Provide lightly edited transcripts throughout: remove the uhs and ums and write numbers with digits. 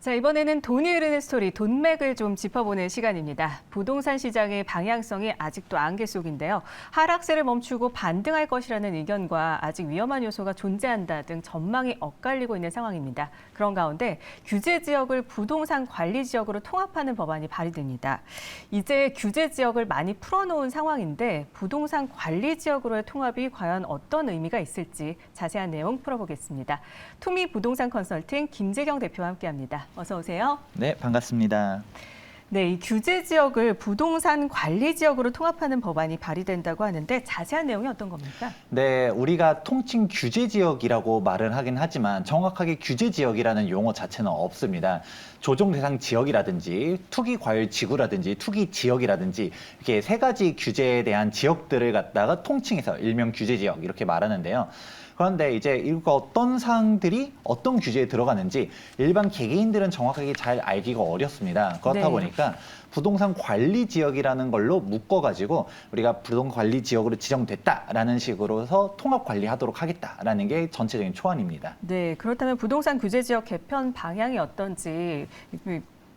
자, 이번에는 돈이 흐르는 스토리, 돈맥을 좀 짚어보는 시간입니다. 부동산 시장의 방향성이 아직도 안개 속인데요. 하락세를 멈추고 반등할 것이라는 의견과 아직 위험한 요소가 존재한다 등 전망이 엇갈리고 있는 상황입니다. 그런 가운데 규제 지역을 부동산 관리 지역으로 통합하는 법안이 발의됩니다. 이제 규제 지역을 많이 풀어놓은 상황인데 부동산 관리 지역으로의 통합이 과연 어떤 의미가 있을지 자세한 내용 풀어보겠습니다. 투미 부동산 컨설팅 김재경 대표와 함께합니다. 어서 오세요. 네, 반갑습니다. 네, 이 규제 지역을 부동산 관리 지역으로 통합하는 법안이 발의된다고 하는데 자세한 내용이 어떤 겁니까? 네, 우리가 통칭 규제 지역이라고 말은 하긴 하지만 정확하게 규제 지역이라는 용어 자체는 없습니다. 조정 대상 지역이라든지 투기 과열 지구라든지 투기 지역이라든지 이렇게 세 가지 규제에 대한 지역들을 갖다가 통칭해서 일명 규제 지역 이렇게 말하는데요. 그런데 이제 이거 어떤 사항들이 어떤 규제에 들어가는지 일반 개개인들은 정확하게 잘 알기가 어렵습니다. 그렇다 네. 보니까 부동산 관리 지역이라는 걸로 묶어가지고 우리가 부동산 관리 지역으로 지정됐다라는 식으로서 통합 관리하도록 하겠다라는 게 전체적인 초안입니다. 네, 그렇다면 부동산 규제 지역 개편 방향이 어떤지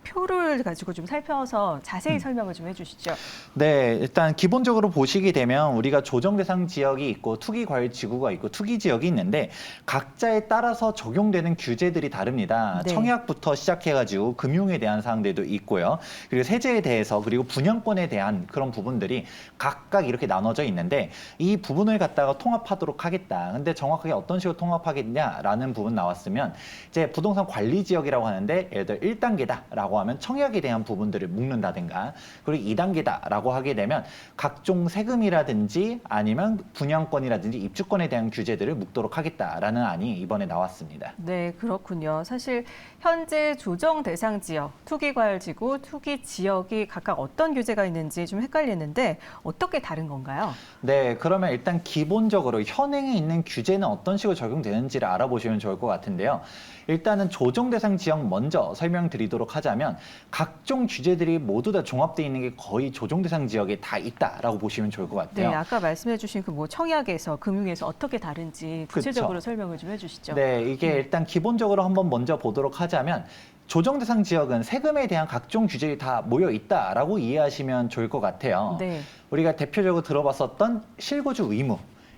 표를 가지고 좀 살펴서 자세히 설명을 좀 해주시죠. 네, 일단 기본적으로 보시게 되면 우리가 조정 대상 지역이 있고 투기 과열 지구가 있고 투기 지역이 있는데 각자에 따라서 적용되는 규제들이 다릅니다. 네. 청약부터 시작해가지고 금융에 대한 사항들도 있고요. 그리고 세제에 대해서 그리고 분양권에 대한 그런 부분들이 각각 이렇게 나눠져 있는데 이 부분을 갖다가 통합하도록 하겠다. 근데 정확하게 어떤 식으로 통합하겠냐라는 부분 나왔으면 이제 부동산 관리 지역이라고 하는데 예를 들어 1단계다라고 하면 청약에 대한 부분들을 묶는다든가 그리고 2단계다라고 하게 되면 각종 세금이라든지 아니면 분양권이라든지 입주권에 대한 규제들을 묶도록 하겠다라는 안이 이번에 나왔습니다. 네, 그렇군요. 사실 현재 조정 대상 지역, 투기 과열 지구, 투기 지역이 각각 어떤 규제가 있는지 좀 헷갈리는데 어떻게 다른 건가요? 네, 그러면 일단 기본적으로 현행에 있는 규제는 어떤 식으로 적용되는지를 알아보시면 좋을 것 같은데요. 일단은 조정 대상 지역 먼저 설명드리도록 하자면 각종 규제들이 모두 다 종합되어 있는 게 거의 조정 대상 지역에 다 있다라고 보시면 좋을 것 같아요. 네, 아까 말씀해 주신 그 뭐 청약에서 금융에서 어떻게 다른지 구체적으로 설명을 좀 해주시죠. 네, 이게 일단 기본적으로 한번 먼저 보도록 하자면 조정 대상 지역은 세금에 대한 각종 규제들이 다 모여 있다라고 이해하시면 좋을 것 같아요. 네. 우리가 대표적으로 들어봤었던 실거주 의무.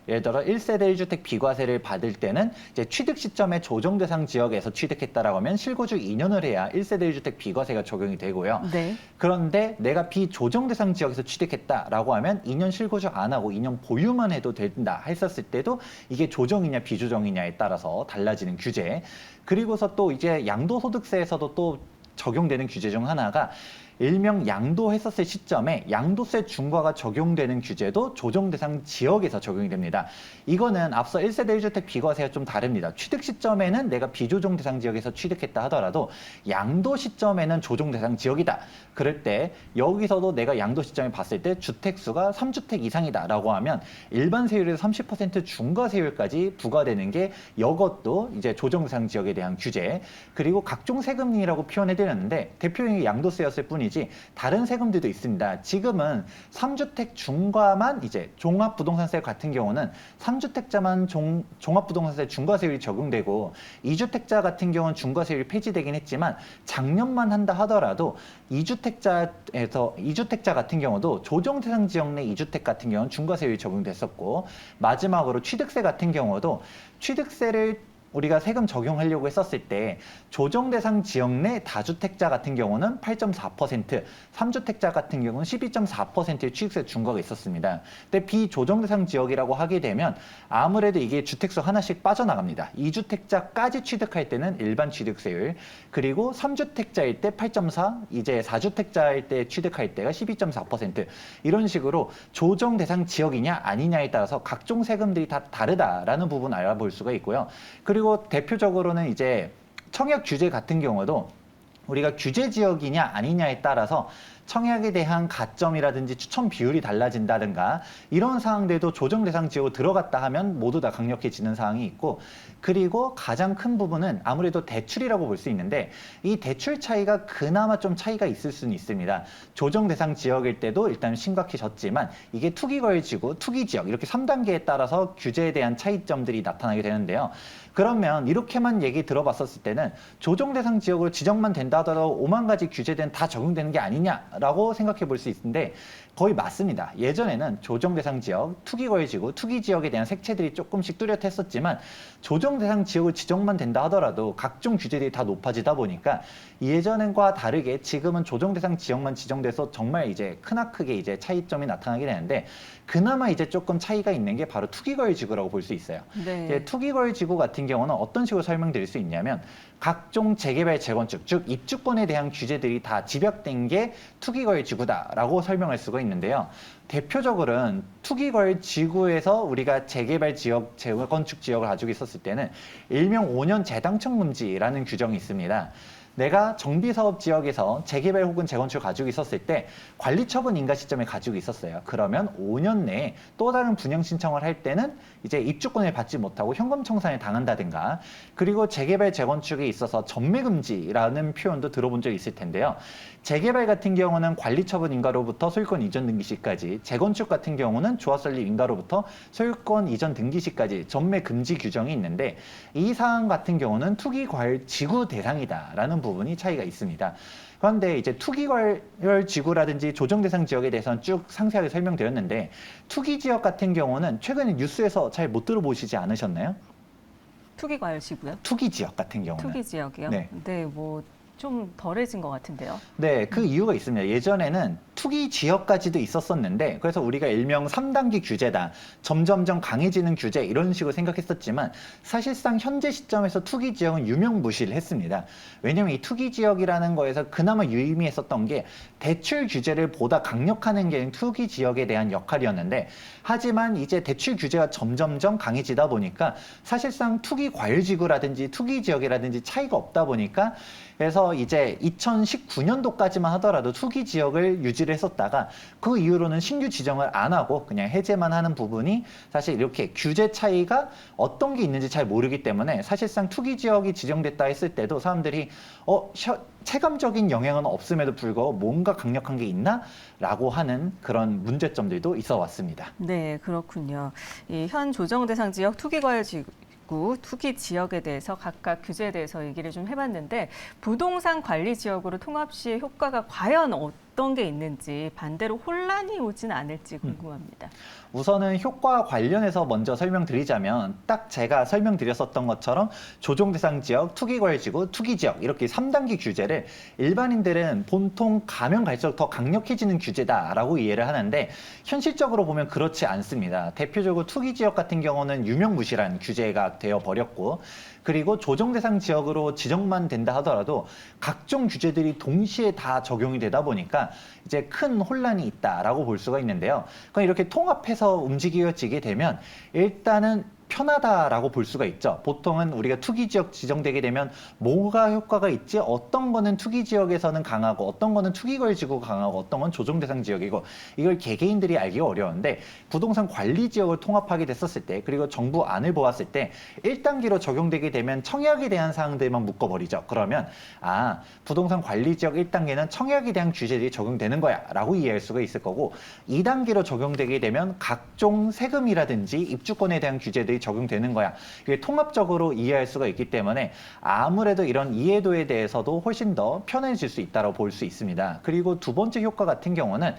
예를 들어 1세대 1주택 비과세를 받을 때는 이제 취득 시점에 조정 대상 지역에서 취득했다라고 하면 실거주 2년을 해야 1세대 1주택 비과세가 적용이 되고요. 네. 그런데 내가 비조정 대상 지역에서 취득했다라고 하면 2년 실거주 안 하고 2년 보유만 해도 된다 했었을 때도 이게 조정이냐 비조정이냐에 따라서 달라지는 규제. 그리고서 또 이제 양도소득세에서도 또 적용되는 규제 중 하나가 일명 양도했었을 시점에 양도세 중과가 적용되는 규제도 조정 대상 지역에서 적용이 됩니다. 이거는 앞서 1세대 1주택 비과세가 좀 다릅니다. 취득 시점에는 내가 비조정 대상 지역에서 취득했다 하더라도 양도 시점에는 조정 대상 지역이다. 그럴 때 여기서도 내가 양도 시점에 봤을 때 주택수가 3주택 이상이다라고 하면 일반 세율에서 30% 중과 세율까지 부과되는 게 이것도 이제 조정 대상 지역에 대한 규제. 그리고 각종 세금이라고 표현해드렸는데 대표적인 양도세였을 뿐이지 다른 세금들도 있습니다. 지금은 3주택 중과만 이제 종합부동산세 같은 경우는 3주택자만 종합부동산세 중과세율이 적용되고 2주택자 같은 경우는 중과세율이 폐지되긴 했지만 작년만 한다 하더라도 2주택자 같은 경우도 조정 대상 지역 내 2주택 같은 경우는 중과세율이 적용됐었고 마지막으로 취득세 같은 경우도 취득세를 우리가 세금 적용하려고 했었을 때 조정 대상 지역 내 다주택자 같은 경우는 8.4%, 3주택자 같은 경우는 12.4%의 취득세 중과가 있었습니다. 근데 비조정 대상 지역이라고 하게 되면 아무래도 이게 주택수 하나씩 빠져나갑니다. 2주택자까지 취득할 때는 일반 취득세율, 그리고 3주택자일 때 8.4, 이제 4주택자일 때 취득할 때가 12.4%, 이런 식으로 조정 대상 지역이냐 아니냐에 따라서 각종 세금들이 다 다르다라는 부분 알아볼 수가 있고요. 그리고 대표적으로는 이제 청약 규제 같은 경우도 우리가 규제 지역이냐 아니냐에 따라서 청약에 대한 가점이라든지 추천 비율이 달라진다든가 이런 사항들도 조정 대상 지역으로 들어갔다 하면 모두 다 강력해지는 사항이 있고 그리고 가장 큰 부분은 아무래도 대출이라고 볼 수 있는데 이 대출 차이가 그나마 좀 차이가 있을 수는 있습니다. 조정 대상 지역일 때도 일단 심각해졌지만 이게 투기 거래지구, 투기 지역 이렇게 3단계에 따라서 규제에 대한 차이점들이 나타나게 되는데요. 그러면 이렇게만 얘기 들어봤었을 때는 조정 대상 지역으로 지정만 된다 하더라도 5만 가지 규제된 다 적용되는 게 아니냐라고 생각해 볼 수 있는데 거의 맞습니다. 예전에는 조정 대상 지역, 투기 거래지구, 투기 지역에 대한 색채들이 조금씩 뚜렷했었지만 조정 대상 지역을 지정만 된다 하더라도 각종 규제들이 다 높아지다 보니까 예전과 다르게 지금은 조정 대상 지역만 지정돼서 정말 이제 크나크게 이제 차이점이 나타나게 되는데 그나마 이제 조금 차이가 있는 게 바로 투기 거래지구라고 볼 수 있어요. 네. 이제 투기 거래지구 같은 경우는 어떤 식으로 설명드릴 수 있냐면 각종 재개발, 재건축, 즉 입주권에 대한 규제들이 다 집약된 게 투기거래지구다라고 설명할 수가 있는데요. 대표적으로는 투기거래지구에서 우리가 재개발 지역, 재건축 지역을 가지고 있었을 때는 일명 5년 재당첨 금지라는 규정이 있습니다. 내가 정비사업 지역에서 재개발 혹은 재건축을 가지고 있었을 때 관리처분 인가 시점에 가지고 있었어요. 그러면 5년 내에 또 다른 분양 신청을 할 때는 이제 입주권을 받지 못하고 현금 청산을 당한다든가 그리고 재개발 재건축에 있어서 전매금지라는 표현도 들어본 적이 있을 텐데요. 재개발 같은 경우는 관리처분 인가로부터 소유권 이전 등기 시까지, 재건축 같은 경우는 조합설립 인가로부터 소유권 이전 등기 시까지 전매 금지 규정이 있는데 이 사안 같은 경우는 투기과열 지구 대상이다라는 부분이 차이가 있습니다. 그런데 이제 투기과열 지구라든지 조정 대상 지역에 대해서는 쭉 상세하게 설명드렸는데 투기 지역 같은 경우는 최근에 뉴스에서 잘 못 들어보시지 않으셨나요? 투기 과열지구요? 투기 지역 같은 경우는. 투기 지역이요? 네. 네, 뭐 좀 덜해진 것 같은데요. 네, 그 이유가 있습니다. 예전에는 투기 지역까지도 있었었는데 그래서 우리가 일명 3단계 규제다, 점점점 강해지는 규제 이런 식으로 생각했었지만 사실상 현재 시점에서 투기 지역은 유명무실을 했습니다. 왜냐하면 이 투기 지역이라는 거에서 그나마 유의미했었던 게 대출 규제를 보다 강력하는 게 투기 지역에 대한 역할이었는데 하지만 이제 대출 규제가 점점점 강해지다 보니까 사실상 투기 과열지구라든지 투기 지역이라든지 차이가 없다 보니까 그래서 이제 2019년도까지만 하더라도 투기 지역을 유지를 했었다가 그 이후로는 신규 지정을 안 하고 그냥 해제만 하는 부분이 사실 이렇게 규제 차이가 어떤 게 있는지 잘 모르기 때문에 사실상 투기 지역이 지정됐다 했을 때도 사람들이 체감적인 영향은 없음에도 불구하고 뭔가 강력한 게 있나? 라고 하는 그런 문제점들도 있어 왔습니다. 네, 그렇군요. 이 현 조정 대상 지역 투기 과열지구 투기 지역에 대해서 각각 규제에 대해서 얘기를 좀 해봤는데 부동산 관리 지역으로 통합 시의 효과가 과연 어떤 게 있는지 반대로 혼란이 오진 않을지 궁금합니다. 우선은 효과 관련해서 먼저 설명드리자면 딱 제가 설명드렸었던 것처럼 조정 대상 지역, 투기과열지구, 투기지역 이렇게 3단계 규제를 일반인들은 보통 가면 갈수록 더 강력해지는 규제다라고 이해를 하는데 현실적으로 보면 그렇지 않습니다. 대표적으로 투기지역 같은 경우는 유명무실한 규제가 되어버렸고 그리고 조정 대상 지역으로 지정만 된다 하더라도 각종 규제들이 동시에 다 적용이 되다 보니까 이제 큰 혼란이 있다라고 볼 수가 있는데요. 그럼 이렇게 통합해서 움직여지게 되면 일단은 편하다라고 볼 수가 있죠. 보통은 우리가 투기 지역 지정되게 되면 뭐가 효과가 있지? 어떤 거는 투기 지역에서는 강하고 어떤 거는 투기 거래지구가 강하고 어떤 건 조정 대상 지역이고 이걸 개개인들이 알기가 어려운데 부동산 관리 지역을 통합하게 됐었을 때 그리고 정부 안을 보았을 때 1단계로 적용되게 되면 청약에 대한 사항들만 묶어버리죠. 그러면 부동산 관리 지역 1단계는 청약에 대한 규제들이 적용되는 거야 라고 이해할 수가 있을 거고 2단계로 적용되게 되면 각종 세금이라든지 입주권에 대한 규제들이 적용되는 거야. 이게 통합적으로 이해할 수가 있기 때문에 아무래도 이런 이해도에 대해서도 훨씬 더 편해질 수 있다고 볼 수 있습니다. 그리고 두 번째 효과 같은 경우는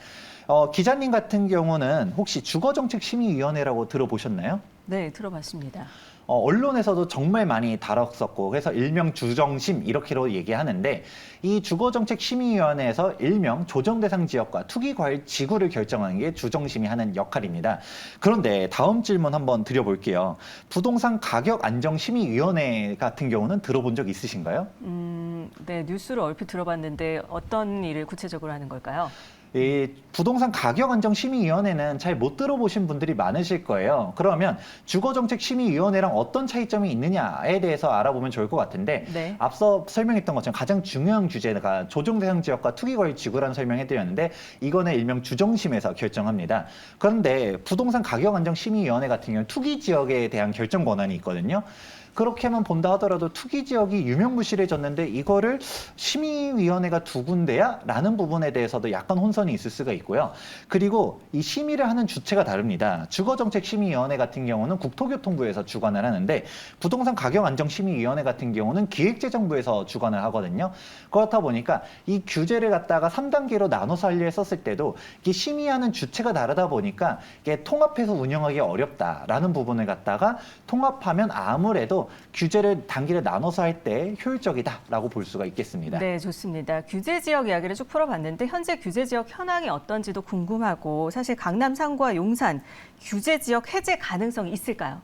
기자님 같은 경우는 혹시 주거정책심의위원회라고 들어보셨나요? 네, 들어봤습니다. 언론에서도 정말 많이 다뤘었고 그래서 일명 주정심 이렇게로 얘기하는데 이 주거정책심의위원회에서 일명 조정대상 지역과 투기과열지구를 결정하는 게 주정심이 하는 역할입니다. 그런데 다음 질문 한번 드려볼게요. 부동산 가격안정심의위원회 같은 경우는 들어본 적 있으신가요? 네, 뉴스를 얼핏 들어봤는데 어떤 일을 구체적으로 하는 걸까요? 이 부동산 가격안정심의위원회는 잘 못 들어보신 분들이 많으실 거예요. 그러면 주거정책심의위원회랑 어떤 차이점이 있느냐에 대해서 알아보면 좋을 것 같은데 네. 앞서 설명했던 것처럼 가장 중요한 규제가 조정대상 지역과 투기거래지구라는 설명해드렸는데 이거는 일명 주정심에서 결정합니다. 그런데 부동산 가격안정심의위원회 같은 경우는 투기지역에 대한 결정 권한이 있거든요. 그렇게만 본다 하더라도 투기 지역이 유명무실해졌는데 이거를 심의위원회가 두 군데야? 라는 부분에 대해서도 약간 혼선이 있을 수가 있고요. 그리고 이 심의를 하는 주체가 다릅니다. 주거정책심의위원회 같은 경우는 국토교통부에서 주관을 하는데 부동산 가격안정심의위원회 같은 경우는 기획재정부에서 주관을 하거든요. 그렇다 보니까 이 규제를 갖다가 3단계로 나눠서 하려 했었을 때도 이게 심의하는 주체가 다르다 보니까 이게 통합해서 운영하기 어렵다라는 부분을 갖다가 통합하면 아무래도 규제를 단계를 나눠서 할 때 효율적이다라고 볼 수가 있겠습니다. 네, 좋습니다. 규제 지역 이야기를 쭉 풀어봤는데 현재 규제 지역 현황이 어떤지도 궁금하고 사실 강남 상구와 용산 규제 지역 해제 가능성이 있을까요?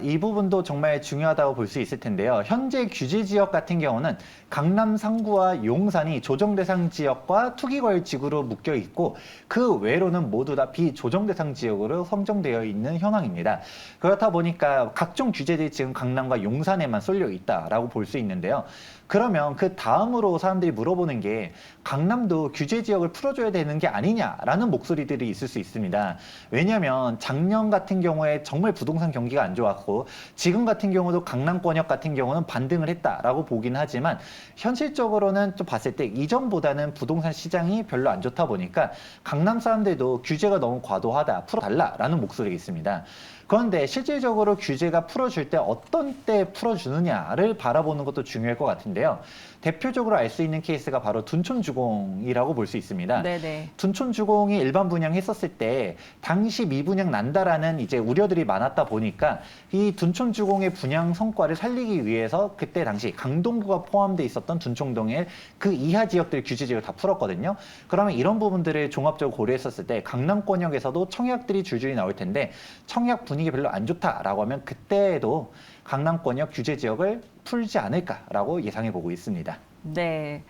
이 부분도 정말 중요하다고 볼 수 있을 텐데요. 현재 규제 지역 같은 경우는 강남 상구와 용산이 조정 대상 지역과 투기 과열 지구로 묶여 있고 그 외로는 모두 다 비조정 대상 지역으로 선정되어 있는 현황입니다. 그렇다 보니까 각종 규제들이 지금 강남과 용산에만 쏠려 있다라고 볼 수 있는데요. 그러면 그 다음으로 사람들이 물어보는 게 강남도 규제 지역을 풀어줘야 되는 게 아니냐라는 목소리들이 있을 수 있습니다. 왜냐하면 작년 같은 경우에 정말 부동산 경기가 안 좋았고 지금 같은 경우도 강남권역 같은 경우는 반등을 했다라고 보긴 하지만 현실적으로는 좀 봤을 때 이전보다는 부동산 시장이 별로 안 좋다 보니까 강남 사람들도 규제가 너무 과도하다, 풀어달라라는 목소리가 있습니다. 그런데 실질적으로 규제가 풀어줄 때 어떤 때 풀어주느냐를 바라보는 것도 중요할 것 같은데요. 대표적으로 알 수 있는 케이스가 바로 둔촌주공이라고 볼 수 있습니다. 네네. 둔촌주공이 일반 분양했었을 때 당시 미분양 난다라는 이제 우려들이 많았다 보니까 이 둔촌주공의 분양 성과를 살리기 위해서 그때 당시 강동구가 포함돼 있었던 둔촌동의 그 이하 지역들 규제 지역을 다 풀었거든요. 그러면 이런 부분들을 종합적으로 고려했었을 때 강남권역에서도 청약들이 줄줄이 나올 텐데 청약 분위기 별로 안 좋다라고 하면 그때에도 강남권역 규제 지역을 풀지 않을까라고 예상해 보고 있습니다. 네.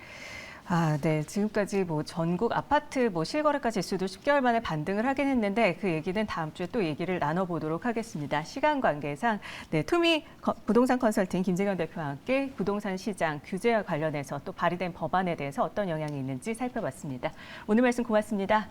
네. 지금까지 뭐 전국 아파트 실거래가 지수도 10개월 만에 반등을 하긴 했는데 그 얘기는 다음 주에 또 얘기를 나눠보도록 하겠습니다. 시간 관계상 투미 부동산 컨설팅 김재경 대표와 함께 부동산 시장 규제와 관련해서 또 발의된 법안에 대해서 어떤 영향이 있는지 살펴봤습니다. 오늘 말씀 고맙습니다.